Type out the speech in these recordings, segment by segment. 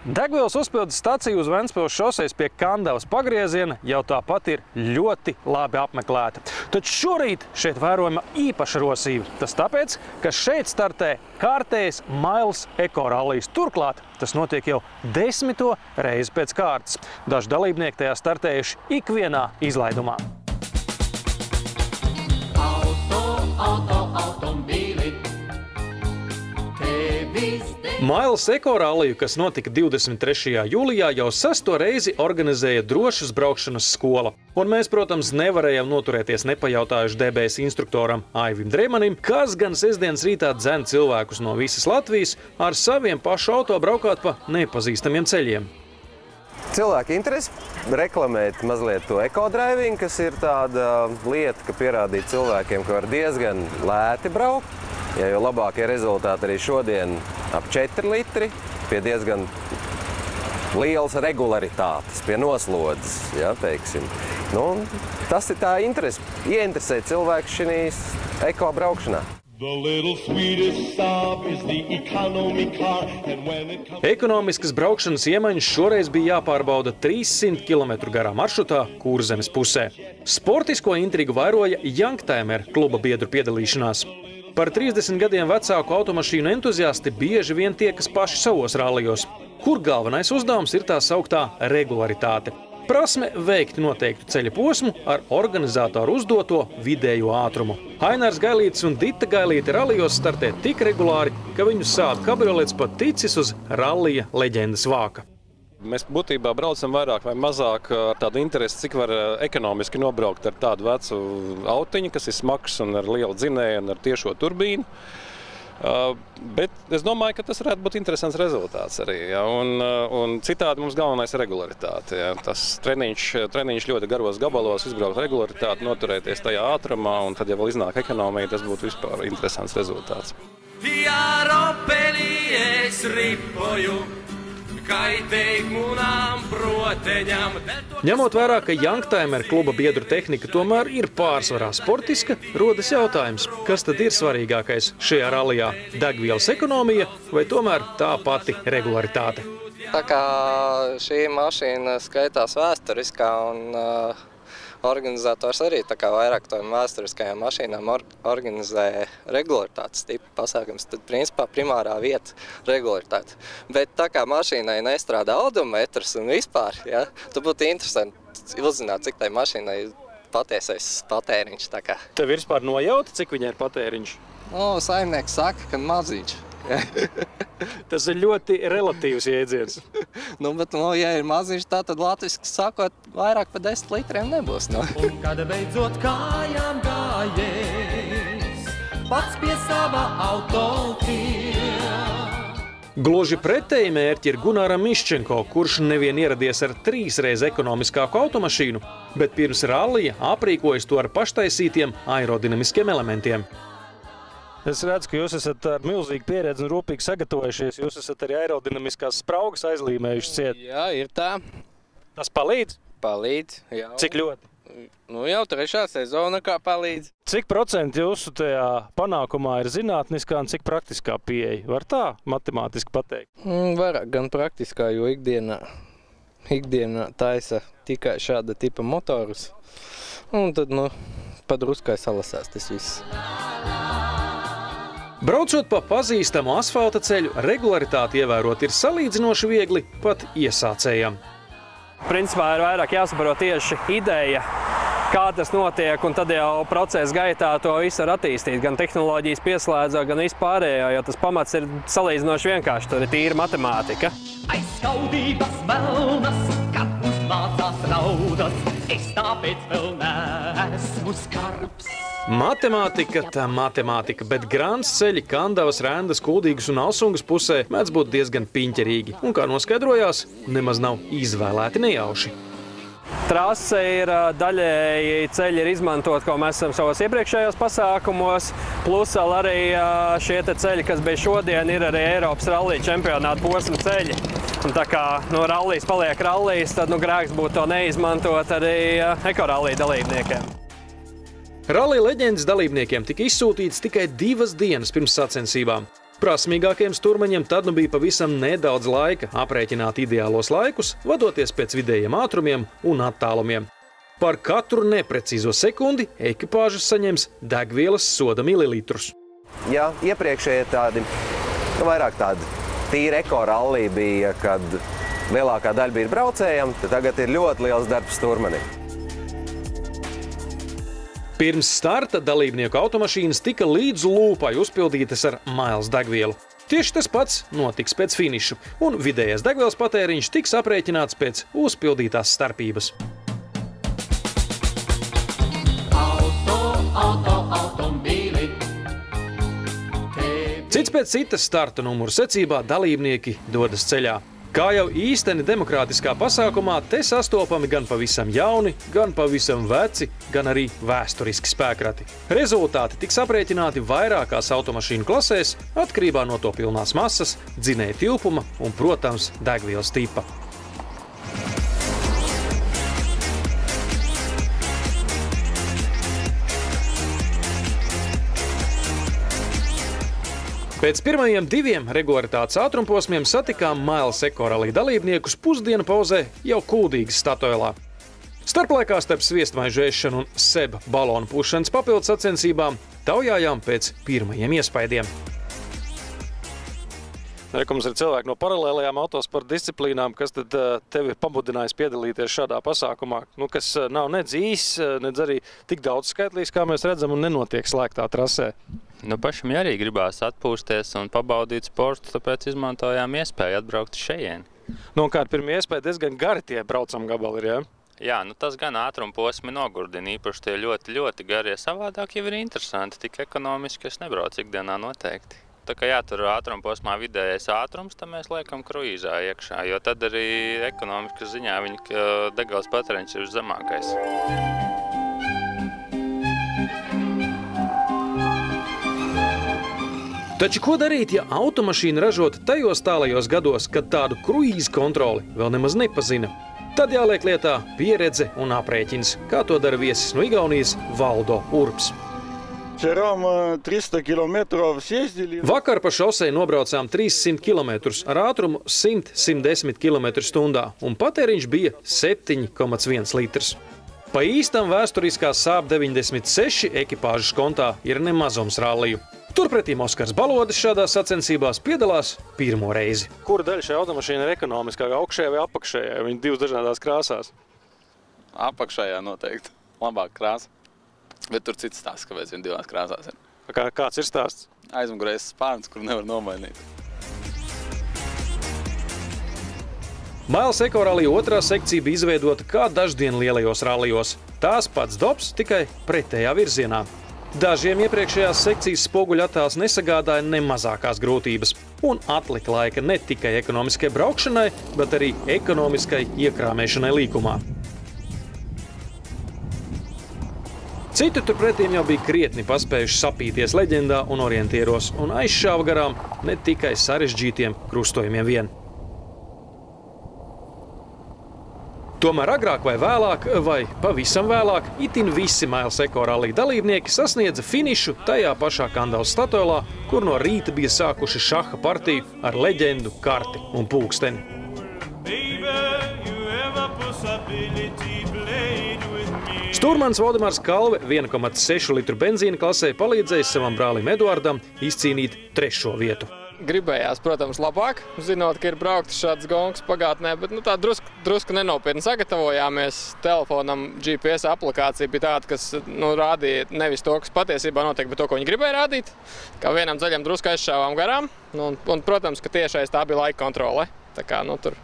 Degvielas uzpildes stacija uz Ventspils šosejas pie Kandavas pagrieziena jau tāpat ir ļoti labi apmeklēta. Taču šorīt šeit vērojama īpaša rosība. Tas tāpēc, ka šeit startē kārtējas Mailes ekorallijas. Turklāt tas notiek jau 10. reizi pēc kārtas. Daži dalībnieki tajā startējuši ikvienā izlaidumā. Mailes ekoralliju, kas notika 23. jūlijā, jau 6. reizi organizēja drošas braukšanas skola. Un mēs, protams, nevarējām noturēties nepajautājuši DBS instruktoram Aivim Dreimanim, kas gan sestdienas rītā dzen cilvēkus no visas Latvijas ar saviem pašu auto braukāt pa nepazīstamiem ceļiem. Cilvēki interesi reklamēt mazliet to ekodriving, kas ir tāda lieta, ka pierādīt cilvēkiem, ka var diezgan lēti braukt. Ja jau labākie rezultāti arī šodien ap 4 litri, pie diezgan lielas regularitātes, pie noslodzes, ja, teiksim. Nu, tas ir tā interesi, ieinteresēt cilvēku šīs eko braukšanā. Ekonomiskas braukšanas iemaņas šoreiz bija jāpārbauda 300 km garā maršrutā Kurzemes pusē. Sportisko intrigu vairoja Youngtimer kluba biedru piedalīšanās. Par 30 gadiem vecāku automašīnu entuziasti bieži vien tiekas paši savos rallijos, kur galvenais uzdevums ir tā sauktā regularitāte. Prasme veikt noteiktu ceļa posmu ar organizatoru uzdoto vidējo ātrumu. Ainārs Gailītis un Dita Gailīte rallijos startē tik regulāri, ka viņu Saab kabriolets pat ticis uz rallija leģendas vāka. Mēs būtībā braucam vairāk vai mazāk ar tādu interesi, cik var ekonomiski nobraukt ar tādu vecu autiņu, kas ir smags un ar lielu dzinēju un ar tiešo turbīnu. Bet es domāju, ka tas varētu būt interesants rezultāts arī. Ja? Un citādi mums galvenais ir regularitāte. Ja? Tas treniņš ļoti garos gabalos, izbraukt regularitāti, noturēties tajā ātrumā, un tad, ja vēl iznāk ekonomija, tas būtu vispār interesants rezultāts. Ņemot vērā, ka Youngtimer kluba biedru tehnika tomēr ir pārsvarā sportiska, rodas jautājums, kas tad ir svarīgākais šajā rallijā – degvielas ekonomija vai tomēr tā pati regularitāte? Tā kā šī mašīna skaitās vēsturiskā un organizators arī tā kā vairāk tām vēsturiskajām mašīnām organizē regularitātes tipu pasākums, tad principā primārā vieta regularitāte. Bet tā kā mašīnai nestrādā odometrs un vispār, ja, tad būtu interesanti uzzināt, cik tai mašīnai ir patiesais patēriņš. Tā kā. Tev ir vispār nojauta, cik viņai ir patēriņš? No, saimnieks saka, ka maziņš. Tas ir ļoti relatīvs jēdziens. Nu, bet, ja ir maziņš tā, tad latviski sakot, vairāk pa 10 litriem nebūs. No? Un kad beidzot kājām gājies, pats pie sava auto Gluži pretēji mērķi ir Gunaram Miščenko, kurš nevien ieradies ar 3 reiz ekonomiskāku automašīnu, bet pirms rallija aprīkojas to ar paštaisītiem aerodinamiskiem elementiem. Es redzu, ka jūs esat ar milzīgu pieredzi un rūpīgi sagatavojušies. Jūs esat arī aerodinamiskās spraugas aizlīmējuši ciet. Jā, ir tā. Tas palīdz? Palīdz, jā. Cik ļoti? Nu, jau 3. sezona kā palīdz. Cik procenti jūsu tajā panākumā ir zinātniskā un cik praktiskā pieeja? Var tā matemātiski pateikt? Vairāk gan praktiskā, jo ikdienā taisa tikai šāda tipa motorus. Un tad, padruskai salasās tas viss. Braucot pa pazīstamu asfalta ceļu, regularitāti ievērot ir salīdzinoši viegli pat iesācējam. Principā ir vairāk jāsaprot tieši ideja, kā tas notiek, un tad jau procesa gaitā to visu var attīstīt. Gan tehnoloģijas pieslēdzot, gan vispārējo, jo tas pamats ir salīdzinoši vienkārši, tur ir tīra matemātika. Aizskaudības melnas, kad uzmācās naudas, es tāpēc vēl neesmu skarbs. Matemātika tā matemātika, bet grāns ceļi Kandavas, Rendas, Kuldīgas un Alsungas pusē mēdz būt diezgan piņķerīgi. Un kā noskaidrojās, nemaz nav izvēlēti nejauši. Trase ir daļēji ceļi ir izmantot, ko mēs esam savos iepriekšējos pasākumos, plus vēl arī šie te ceļi, kas bija šodien, ir arī Eiropas rallija čempionāta posma ceļi. Un tā kā rallijas paliek rallijas, tad grēks būtu to neizmantot arī ekorallija dalībniekiem. Rallija leģendas dalībniekiem tika izsūtīts tikai 2 dienas pirms sacensībām. Prasmīgākiem stūrmaņiem tad nu bija pavisam nedaudz laika aprēķināt ideālos laikus, vadoties pēc vidējiem ātrumiem un attālumiem. Par katru neprecīzo sekundi ekipāžas saņems degvielas soda mililitrus. Ja iepriekšēji tādi, vairāk tādi tīri ekorallī bija, kad lielākā daļa bija braucējiem, tad tagad ir ļoti liels darbs stūrmanim. Pirms starta dalībnieku automašīnas tika līdz lūpai uzpildītas ar mails degvielu. Tieši tas pats notiks pēc finišu, un vidējais degvielas patēriņš tiks aprēķināts pēc uzpildītās starpības. Automobīli. Cits pēc citas starta numuru secībā dalībnieki dodas ceļā. Kā jau īsteni demokrātiskā pasākumā, te sastopami gan pavisam jauni, gan pavisam veci, gan arī vēsturiski spēkrati. Rezultāti tiks aprēķināti vairākās automašīnu klasēs, atkarībā no to pilnās masas, dzinēja tilpuma un, protams, degvielas tipa. Pēc pirmajiem 2 regularitātes ātrumposmiem satikām Miles ekorallī dalībniekus pusdienu pauzē jau Kuldīgas Statoilā. Starplaikā starp sviestmaižu ēšanu un seba balonu pušanas papildus sacensībām taujājām pēc pirmajiem iespaidiem. Mums ir cilvēki no paralēlajām autosporta disciplīnām, kas tad tevi pamudinājis piedalīties šādā pasākumā, kas nav nedz īs, nedz arī tik daudz skaitlīgs, kā mēs redzam, un nenotiek slēgtā trasē. Pašam arī gribās atpūsties un pabaudīt sportu, tāpēc izmantojām iespēju atbraukt šejieni. Kāda pirmie iespēja diezgan gari tie braucam gabali ir, jā? Jā, tas gan ātrumposmi nogurdina, īpaši tie ļoti, ļoti garie. Savādāk jau ir interesanti, tik ekonomiski es nebraucu ikdienā noteikti. Tā kā jātur ātrumposmā vidējais ātrums, tad mēs liekam kruīzā iekšā, jo tad arī ekonomiskas ziņā viņa degvielas patēriņš ir zemākais. Taču ko darīt, ja automašīna ražota tajos tālajos gados, kad tādu kruīzu kontroli vēl nemaz nepazina? Tad jāliek lietā pieredze un aprēķins, kā to dara viesis no Igaunijas Valdo Urbs. Vakar pa šosei nobraucām 300 km ar ātrumu 100–110 km/h, un patēriņš bija 7,1 litrs. Pa īstam vēsturiskā Saab 96 ekipāžas kontā ir nemazums ralliju. Turpretīm Oskars Balodis šādās sacensībās piedalās pirmo reizi. Kura daļa šajā automašīna ir ekonomiskākā, augšējā vai apakšējā? Viņi divas dažādās krāsās. Apakšējā noteikti. Labāk krāsa. Bet tur cits stāsts, kāpēc viņi divās krāsās ir. Kāds ir stāsts? Aizmugurējais spārns, kur nevar nomainīt. Miles ekorallī otrā sekcija bija izveidota kā daždienu lielajos rallijos. Tās pats dobs, tikai pretējā virzienā. Dažiem iepriekšējās sekcijas spoguļu attēls nesagādāja nemazākās grūtības un atlika laika ne tikai ekonomiskai braukšanai, bet arī ekonomiskai iekrāmēšanai līkumā. Citi turpretīm jau bija krietni paspējuši sapīties leģendā un orientieros un aizšāva garām ne tikai sarežģītiem krustojumiem vien. Tomēr agrāk vai vēlāk, vai pavisam vēlāk, itin visi Miles ekorallī dalībnieki sasniedza finišu tajā pašā Kandavas Statoilā, kur no rīta bija sākuši šaha partiju ar leģendu, karti un pulksteni. Stūrmans Valdemārs Kalve 1,6 litru benzīna klasē palīdzējis savam brālim Eduardam izcīnīt 3. vietu. Gribējās, protams, labāk, zinot, ka ir brauktas šāds gongs pagātnē, bet tā drusku nenopietni sagatavojāmies. Telefonam GPS aplikācija bija tāda, kas rādīja nevis to, kas patiesībā notiek, bet to, ko viņi gribēja rādīt. Kā vienam ceļam drusku aizšāvām garām, un, protams, ka tiešais tā bija laika kontrole. Tā kā, tur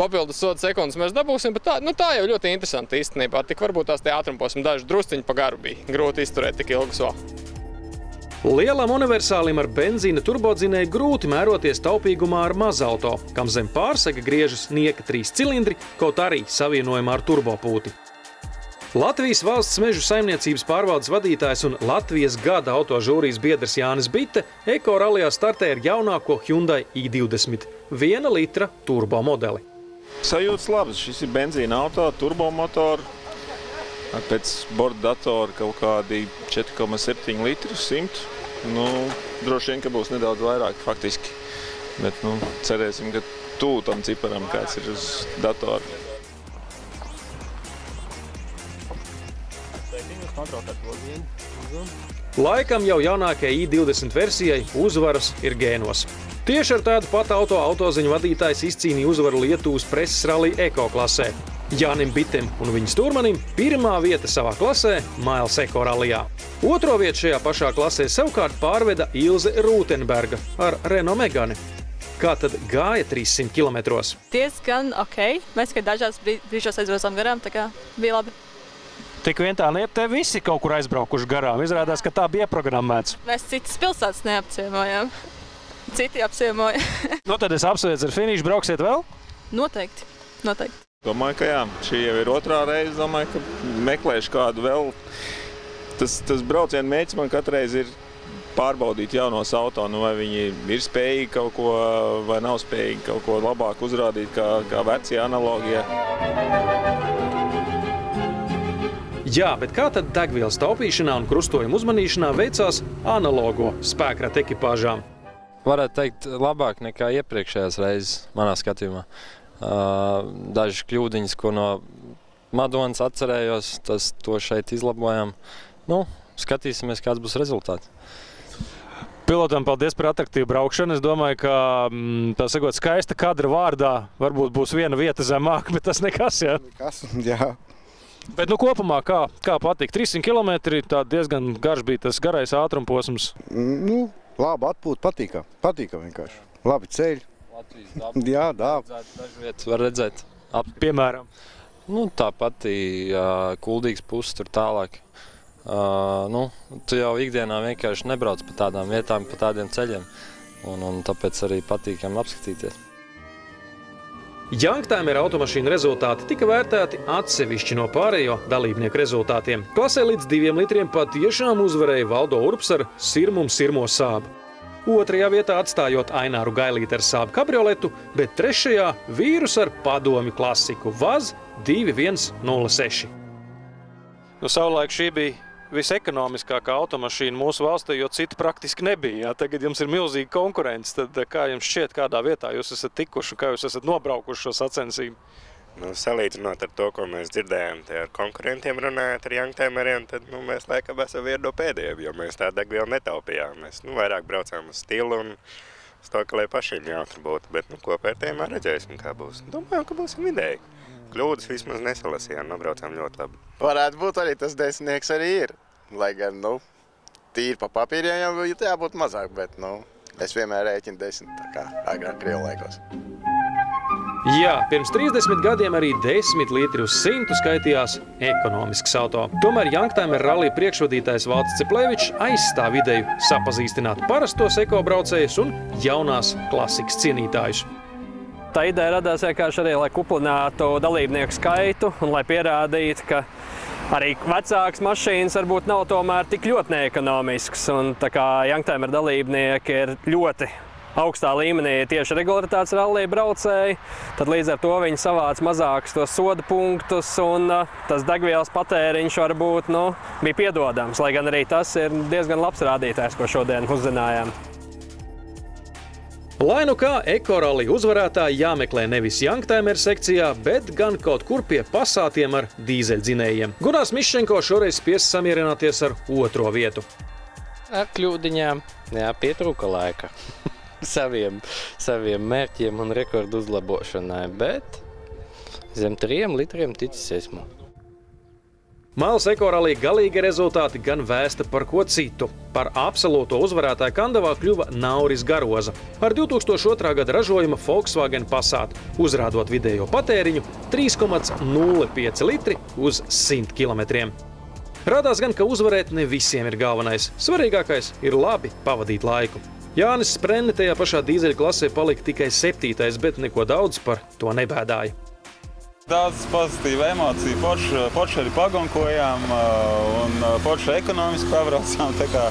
papildus soda sekundes mēs dabūsim, bet tā jau ļoti interesanti īstenībā. Tik varbūt tās tie ātrumposmi daži drusciņi pa garu bija. Grūti izturēt tik ilgus vēl. Lielam universālim ar benzīna turbodzinēju grūti mēroties taupīgumā ar mazauto, kam zem pārsega griežas nieka 3 cilindri, kaut arī savienojumā ar turbopūti. Latvijas valsts mežu saimniecības pārvaldes vadītājs un Latvijas gada autožūrijas biedrs Jānis Bite ekorallijā startē ar jaunāko Hyundai i20 1 litra turbo modeli. Sajūtas labas. Šis ir benzīna auto, turbomotoru. Pēc borda datora kaut kādi 4,7 litru, 100 Droši vien, ka būs nedaudz vairāk faktiski. Bet, cerēsim, ka tuvu tam ciparam, kāds ir uz datora. Laikam jau jaunākajai I20 versijai uzvaras ir gēnos. Tieši ar tādu pat autoziņu vadītājs izcīnīja uzvaru Lietuvas preses rallija Eko klasē. Jānim Bitem un viņa stūrmanim pirmā vieta savā klasē Mails Eko rallijā. Otro vietu šajā pašā klasē savukārt pārveda Ilze Rūtenberga ar Renault Megane. Kā tad gāja 300 kilometros? Diezgan ok. Mēs, kad dažās brīžos aizbraucām garām, tā kā bija labi. Tik vien tā te visi kaut kur aizbraukuši garām. Izrādās, ka tā bija ieprogrammēts. Mēs citas pilsētas neapciemojām. Citi apciemoja. Tad es apsveicu ar finišu. Brauksiet vēl? Noteikti. Domāju, ka jā. Šī jau ir otrā reize. Domāju, ka meklēšu kādu vēl. Tas brauciena mērķis man katreiz ir pārbaudīt jaunos auto, vai viņi ir spējīgi kaut ko, vai nav spējīgi kaut ko labāk uzrādīt kā vecie analogie. Jā, bet kā tad degvielas taupīšanā un krustojuma uzmanīšanā veicās analogo spēkrata ekipāžām? Varētu teikt, labāk nekā iepriekšējās reizes, manā skatījumā. Dažas kļūdiņas, ko no Madonas atcerējos, to šeit izlabojam. Skatīsimies, kāds būs rezultāts. Pilotam paldies par atraktīvu braukšanu. Es domāju, ka tā sakot skaista kadra vārdā varbūt būs viena vieta zemāk, bet tas nekas, jā? Nekas, jā. Bet kopumā kā patīk? 300 km, tā diezgan garš bija tas garais ātrumposms. Labi atpūta, patīkam vienkārši. Labi ceļi. Latvijas daba. Jā, daba. Dažu vietas var redzēt. Piemēram? Tā pati Kuldīgas puses tur tālāk. Tu jau ikdienā vienkārši nebrauc pa tādām vietām, pa tādiem ceļiem. Un tāpēc arī patīkam apskatīties. Youngtimer automašīnu rezultāti tika vērtēti atsevišķi no pārējo dalībnieku rezultātiem. Klasē līdz 2 litriem patiešām uzvarēja Valdo Urbs ar Sirmo Sābu. Otrajā vietā atstājot Aināru Gailīti ar Sābu kabrioletu, bet trešajā vīrus ar padomju klasiku Vaz 2106. Savulaik šī bija visekonomiskākā automašīna mūsu valstī, jo citu praktiski nebija. Tagad jums ir milzīga konkurence. Tad kā jums šķiet, kādā vietā jūs esat tikuši, kā jūs esat nobraukuši šo sacensību? Salīdzinot ar to, ko mēs dzirdējām, ar konkurentiem runājot ar Youngtimeriem, tad mēs laikam esam vieni no pēdējiem, jo mēs tā degvielu netaupījām. Mēs vairāk braucām uz stilu un uz to, ka lai pašiem jautri būtu, bet kopērtējumā redzēsim, kā būs. Domājam, ka būsim vidēji. Kļūdas vismaz nesalasījām, nobraucām ļoti labi. Varētu būt arī tas 10 arī ir. Lai gan, tīri pa papīriem jau jābūt mazāk, bet, es vienmēr rēķinu 10, tā kā agrāk Krievu laikos. Jā, pirms 30 gadiem arī 10 litri uz 100 skaitījās ekonomisks auto. Tomēr Youngtimer rallija priekšvadītājs Valds Ceplevičs aizstāv ideju sapazīstināt parastos ekobraucējus un jaunās klasikas cienītājus. Tā ideja radās vienkārši arī, lai kuplinātu dalībnieku skaitu un lai pierādītu, ka arī vecākas mašīnas varbūt nav tomēr tik ļoti neekonomiskas. Un tā kā Youngtimer dalībnieki ir ļoti augstā līmenī tieši regularitātes rallija braucēji, tad līdz ar to viņi savāc mazākus tos soda punktus un tas degvielas patēriņš varbūt bija piedodams, lai gan arī tas ir diezgan labs rādītājs, ko šodien uzzinājām. Lai kā ekorallija uzvarētāji jāmeklē nevis Youngtimer sekcijā, bet gan kaut kur pie pasātiem ar dīzeļdzinējiem. Gunārs Miščenko šoreiz spiests samierināties ar otro vietu. Ar kļūdiņām, pietrūka laika saviem mērķiem un rekordu uzlabošanai, bet zem 3 litriem ticis esmu. Mails ekorallija galīgi rezultāti gan vēsta par ko citu. Par absolūto uzvarētāju kandavā kļuva Nauris Garoza ar 2002. gada ražojuma Volkswagen Passat, uzrādot vidējo patēriņu 3,05 litri uz 100 kilometriem. Radās gan, ka uzvarēt ne visiem ir galvenais. Svarīgākais ir labi pavadīt laiku. Jānis Sprenne tajā pašā dīzeļa klasē palika tikai 7., bet neko daudz par to nebēdāja. Daudz pozitīva emocija, forši arī pagonkojām un forši ekonomiski pabraucām, tā kā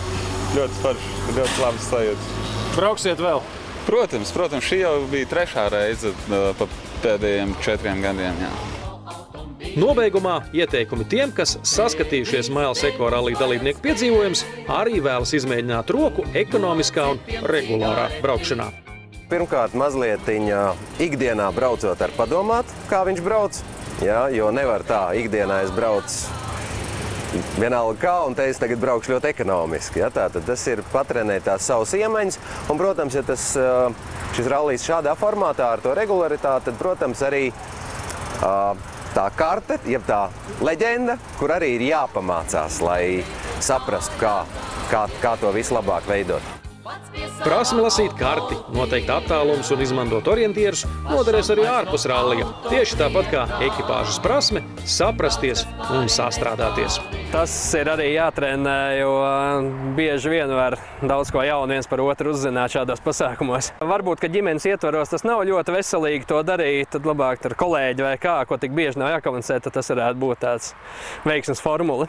ļoti forši, ļoti labi sajūta. Brauksiet vēl? Protams, šī jau bija 3. reize pa pēdējiem 4 gadiem, jā. Nobeigumā ieteikumi tiem, kas saskatījušies Mailes Eko rallija dalībnieku piedzīvojums, arī vēlas izmēģināt roku ekonomiskā un regulārā braukšanā. Pirmkārt, mazliet ikdienā braucot ar padomāt, kā viņš brauc, jo nevar tā, ikdienā es braucu vienalga kā, un te es tagad braukšu ļoti ekonomiski. Tātad tas ir patrenēt tās savas iemaņas, un, protams, ja šis rallijs šādā formātā ar to regularitāti, tad, protams, arī tā karte, jeb tā leģenda, kur arī ir jāpamācās, lai saprastu, kā to vislabāk veidot. Prasme lasīt karti, noteikt attālums un izmantot orientierus noderēs arī ārpus rallija. Tieši tāpat kā ekipāžas prasme saprasties un sastrādāties. Tas ir arī jātrenē, jo bieži vien var daudz ko jaunu viens par otru uzzināt šādos pasākumos. Varbūt, ka ģimenes ietvaros tas nav ļoti veselīgi to darīt, tad labāk ar kolēģi vai kā, ko tik bieži nav jākomunicē, tad tas varētu būt tāds veiksmes formula.